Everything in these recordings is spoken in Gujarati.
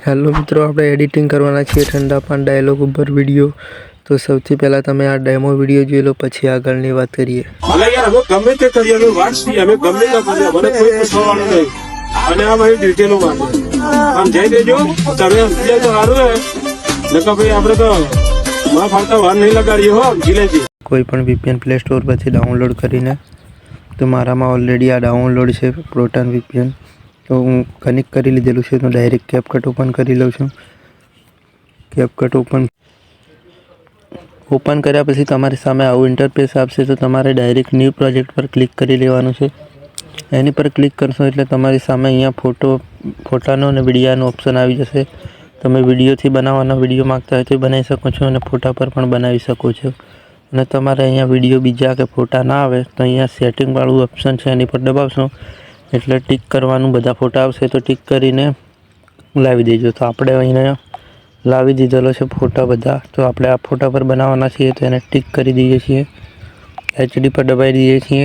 हेलो मित्रों, આપણે એડિટિંગ કરવાના છીએ ઠંડા પાન ડાયલોગ ઉપર વિડિયો। તો સૌથી પહેલા તમે આ ડેમો વિડિયો જોઈ લો, પછી આગળની વાત કરીએ। ભલે યાર અમે ગમે તે કરીએ, અમે વાંચીએ, અમે ગમે તે કરીએ, મને કોઈ પૂછવાનું નહીં। અને આ ભાઈ ડિટેલો માટે આમ જઈ દેજો, તમે સમજ્યા તો સારું હે, નકર ભાઈ આપણે તો માં ફાલતા વાર નહીં લગાડીએ હો જીલેજી। કોઈ પણ VPN પ્લે સ્ટોર પરથી ડાઉનલોડ કરીને, તો મારામાં ઓલરેડી આ ડાઉનલોડ છે પ્રોટન VPN, તો હું કનેક્ટ કરી લીધેલું છે। તો ડાયરેક્ટ કેપકટ ઓપન કરી લઉં છું। કેપકટ ઓપન કર્યા પછી તમારી સામે આવું ઇન્ટરફેસ આપશે। તો તમારે ડાયરેક્ટ ન્યૂ પ્રોજેક્ટ પર ક્લિક કરી લેવાનું છે। એની પર ક્લિક કરશો એટલે તમારી સામે અહીંયા ફોટાનો અને વિડીયોનો ઓપ્શન આવી જશે। તમે વિડીયોથી બનાવવાનો વિડીયો માંગતા હોય તો બનાવી શકો છો, અને ફોટા પર પણ બનાવી શકો છો। અને તમારે અહીંયા વિડીયો બીજા કે ફોટા ના આવે તો અહીંયા સેટિંગ વાળું ઓપ્શન છે, એની પર દબાવશો એટલે ટિક કરવાનું, બધા ફોટા આવશે તો ટિક કરીને લાવી દેજો। તો આપણે અહીંયા લાવી દીધેલો છે ફોટા બધા। તો આપણે આ ફોટા પર બનાવવાના છીએ, તો એને ટિક કરી દઈએ છીએ, HD પર દબાવી દઈએ છીએ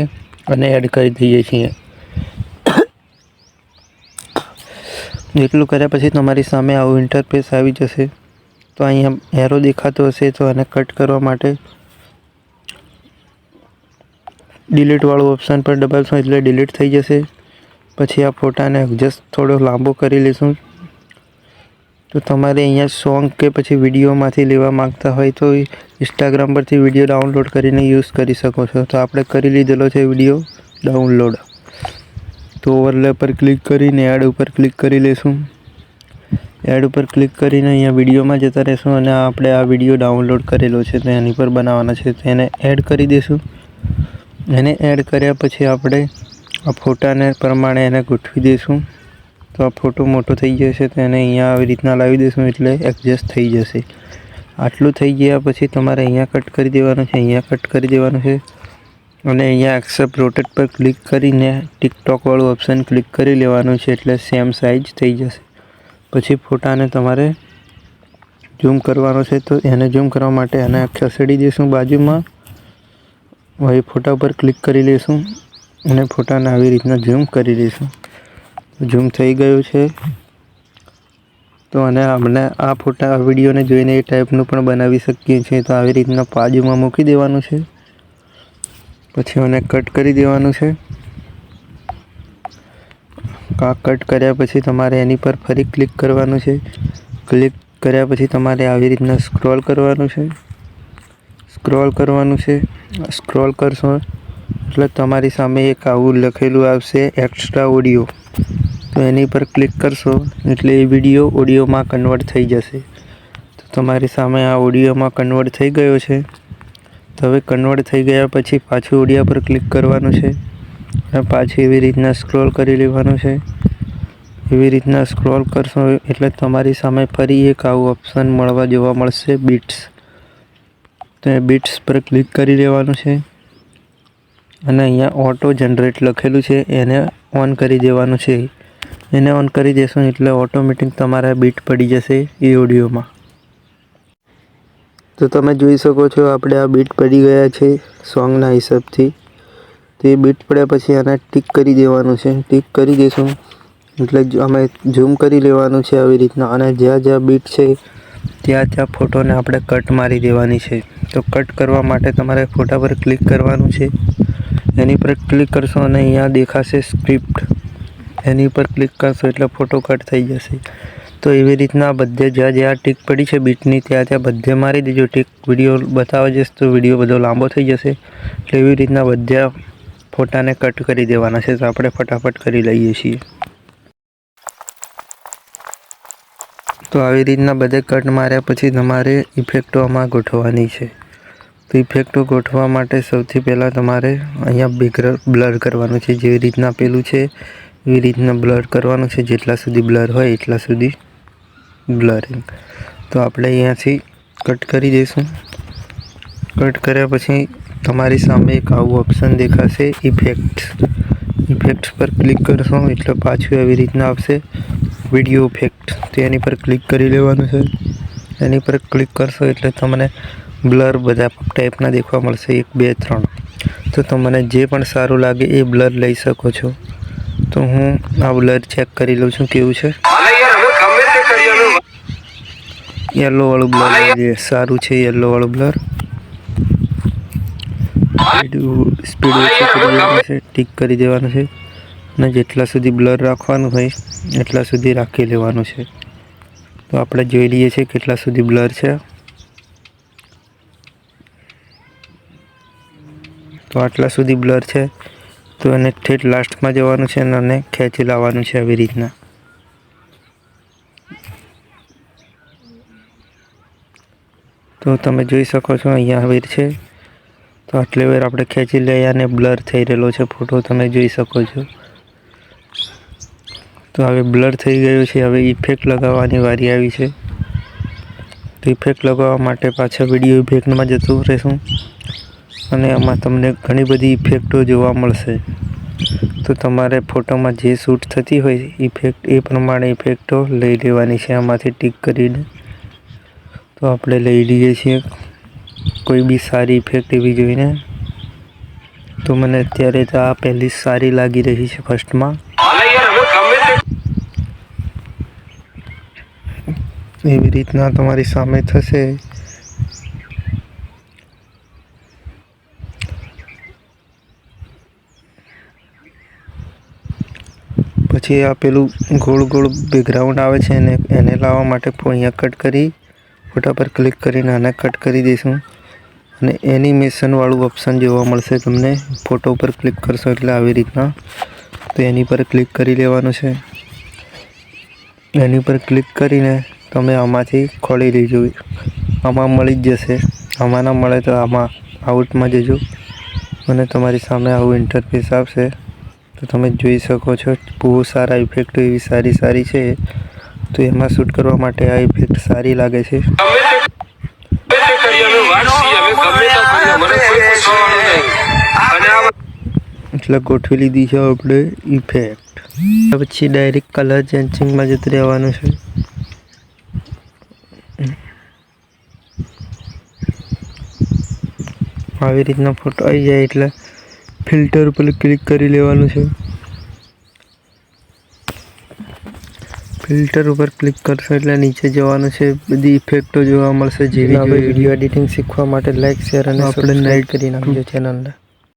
અને એડ કરી દઈએ છીએ। એટલું કર્યા પછી તમારી સામે આવું ઇન્ટરફેસ આવી જશે। તો અહીંયા એરો દેખાતો હશે, તો એને કટ કરવા માટે ડિલીટ વાળું ઓપ્શન પર દબાવશો એટલે ડિલીટ થઈ જશે। પછી આ ફોટાને જસ્ટ થોડો લાંબો કરી લઈશું। તો તમારે અહીંયા સોંગ કે પછી વિડીયોમાંથી લેવા માંગતા હોય તો ઇન્સ્ટાગ્રામ પરથી વિડીયો ડાઉનલોડ કરીને યુઝ કરી શકો છો। તો આપણે કરી લીધેલો છે વિડીયો ડાઉનલોડ। તો ઓવરલે પર ક્લિક કરીને એડ ઉપર ક્લિક કરી લઈશું। એડ ઉપર ક્લિક કરીને અહીંયા વિડીયોમાં જતા રહેશું, અને આપણે આ વિડીયો ડાઉનલોડ કરેલો છે તો એની પર બનાવવાના છે, તો એને એડ કરી દઈશું। એને એડ કર્યા પછી આપણે આ ફોટાને પ્રમાણે એને ગોઠવી દઈશું। તો આ ફોટો મોટો થઈ જશે, તો એને અહીંયા આવી રીતના લાવી દઈશું એટલે એડજસ્ટ થઈ જશે। આટલું થઈ ગયા પછી તમારે અહીંયા કટ કરી દેવાનું છે, અહીંયા કટ કરી દેવાનું છે, અને અહીંયા એક્સેપ્ટ રોટેટ પર ક્લિક કરીને ટિકટોક વાળું ઓપ્શન ક્લિક કરી લેવાનું છે એટલે સેમ સાઇઝ થઈ જશે। પછી ફોટાને તમારે ઝૂમ કરવાનો છે, તો એને ઝૂમ કરવા માટે એને ખસેડી દઈશું બાજુમાં। હવે ફોટા પર ક્લિક કરી લઈશું અને ફોટાને આવી રીતના ઝૂમ કરી લઈશું। ઝૂમ થઈ ગયું છે। તો અને આપણે આ ફોટા વિડીયોને જોઈને એ ટાઈપનું પણ બનાવી શકીએ છીએ। તો આવી રીતના બાજુમાં મૂકી દેવાનું છે, પછી એને કટ કરી દેવાનું છે। કટ કર્યા પછી તમારે એની પર ફરી ક્લિક કરવાનું છે। ક્લિક કર્યા પછી તમારે આવી રીતના સ્ક્રોલ કરવાનું છે। સ્ક્રોલ કરશો એટલે તમારી સામે એક આવું લખેલું આવશે એક્સ્ટ્રા ઓડિયો। તો એની પર ક્લિક કરશો એટલે એ વિડીયો ઓડિયોમાં કન્વર્ટ થઈ જશે। તો તમારી સામે આ ઓડિયોમાં કન્વર્ટ થઈ ગયો છે। તો હવે કન્વર્ટ થઈ ગયા પછી પાછું ઓડિયો પર ક્લિક કરવાનું છે, અને પાછું એવી રીતના સ્ક્રોલ કરી લેવાનું છે। એવી રીતના સ્ક્રોલ કરશો એટલે તમારી સામે ફરી એક આવું ઓપ્શન જોવા મળશે બીટ્સ। તો એ બીટ્સ પર ક્લિક કરી લેવાનું છે, અને અહીંયા ઓટો જનરેટ લખેલું છે એને ઓન કરી દેવાનું છે। એને ઓન કરી દેશો એટલે ઓટોમેટિક તમારા બીટ પડી જશે એ ઓડિયોમાં। તો તમે જોઈ શકો છો આપણે આ બીટ પડી ગયા છે સોંગના હિસાબથી। તો એ બીટ પડ્યા પછી આને ટિક કરી દેવાનું છે। ટિક કરી દઈશું એટલે અમે ઝૂમ કરી લેવાનું છે આવી રીતના, અને જ્યાં જ્યાં બીટ છે ત્યાં ફોટોને આપણે કટ મારી દેવાની છે। તો કટ કરવા માટે તમારે ફોટા પર ક્લિક કરવાનું છે, એની પર ક્લિક કરશો અને અહીંયા દેખાશે સ્ક્રિપ્ટ, એની પર ક્લિક કરશો એટલે ફોટો કટ થઈ જશે। તો એવી રીતના બધે જ્યાં ટીક પડી છે બીટની ત્યાં બધે મારી દેજો ટીક। વિડીયો બતાવવા જશે તો વિડીયો બધો લાંબો થઈ જશે, એટલે એવી રીતના બધા ફોટાને કટ કરી દેવાના છે। તો આપણે ફટાફટ કરી લઈએ છીએ। તો આવી રીતના બધે કટ માર્યા પછી તમારે ઇફેક્ટો આમાં ગોઠવવાની છે। તો ઇફેક્ટો ગોઠવવા માટે સૌથી પહેલાં તમારે અહીંયા બ્લર કરવાનું છે। જેવી રીતના પેલું છે એવી રીતના બ્લર કરવાનું છે, જેટલા સુધી બ્લર હોય એટલા સુધી બ્લરિંગ। તો આપણે અહીંયાથી કટ કરી દઈશું। કટ કર્યા પછી તમારી સામે એક આવું ઓપ્શન દેખાશે ઇફેક્ટ્સ પર ક્લિક કરશો એટલે પાછું એવી રીતના આવશે વિડીયો ઇફેક્ટ। તો એની પર ક્લિક કરી લેવાનું છે। એની પર ક્લિક કરશો એટલે તમને બ્લર બધા ટાઈપના દેખવા મળશે 1 2 3। તો તમને જે પણ સારું લાગે એ બ્લર લઈ શકો છો। તો હું આ બ્લર ચેક કરી લઉં છું કેવું છે। ભલે યાર અમે ગમે તે કરીએ, અમે યલો વાળું બ્લર લઈએ. સારું છે યલો વાળું બ્લર. સ્પીડ ઓછી કરી દેવાનું છે, ટીક કરી દેવાનું છે અને જેટલા સુધી બ્લર રાખવાનું હોય એટલા સુધી રાખી લેવાનું છે. તો આપણે જોઈ લઈએ છીએ કેટલા સુધી બ્લર છે. તો આટલા સુધી બ્લર છે. તો એને ઠેઠ લાસ્ટમાં જવાનું છે અને ખેંચી લાવવાનું છે આવી રીતના. તો તમે જોઈ શકો છો અહીંયા આવી છે. તો આટલી વાર આપણે ખેંચી લઈએ અને બ્લર થઈ રહેલો છે ફોટો તમે જોઈ શકો છો. તો હવે બ્લર થઈ ગયું છે. હવે ઇફેક્ટ લગાવવાની વારી આવી છે. તો ઇફેક્ટ લગાવવા માટે પાછા વિડીયો ઇફેક્ટમાં જતું રહેશું અને આમાં તમને ઘણી બધી ઇફેક્ટો જોવા મળશે. તો તમારે ફોટોમાં જે શૂટ થતી હોય ઇફેક્ટ એ પ્રમાણે ઇફેક્ટો લઈ લેવાની છે આમાંથી ટીક કરીને. તો આપણે લઈ લઈએ છીએ કોઈ બી સારી ઇફેક્ટ એવી જોઈને. તો મને અત્યારે તો આ પહેલી સારી લાગી રહી છે ફર્સ્ટમાં. એવી રીતના તમારી સામે થશે. પછી આ પેલું ગોળ ગોળ બેકગ્રાઉન્ડ આવે છે એને લાવવા માટે અહીંયા કટ કરી ફોટા પર ક્લિક કરીને આને કટ કરી દઈશું અને એનિમેશન વાળું ઓપ્શન જોવા મળશે તમને. ફોટો પર ક્લિક કરશો એટલે આવી રીતના. તો એની પર ક્લિક કરી લેવાનું છે. એની પર ક્લિક કરીને તમે આમાંથી ખોલી લેજો. આમાં મળી જ જશે. આમાં ના મળે તો આમાં આઉટમાં જજો અને તમારી સામે આવું ઇન્ટરફેસ આવશે. તો તમે જોઈ શકો છો બહુ સારા ઇફેક્ટ એવી સારી છે. તો એમાં શૂટ કરવા માટે આ ઇફેક્ટ સારી લાગે છે. એટલે ગોઠવી લીધી છે આપણે ઇફેક્ટ. પછી ડાયરેક્ટ કલર ચેન્જિંગમાં જતું રહેવાનું છે. આવી રીતના ફોટો આવી જાય એટલે ફિલ્ટર ઉપર ક્લિક કરી લેવાનું છે. ફિલ્ટર ઉપર ક્લિક કરશો એટલે નીચે જવાનું છે. બધી ઇફેક્ટો જોવા મળશે. જેવી વિડીયો એડિટિંગ શીખવા માટે લાઈક શેર અને સબસ્ક્રાઇબ કરી નાખજો ચેનલને.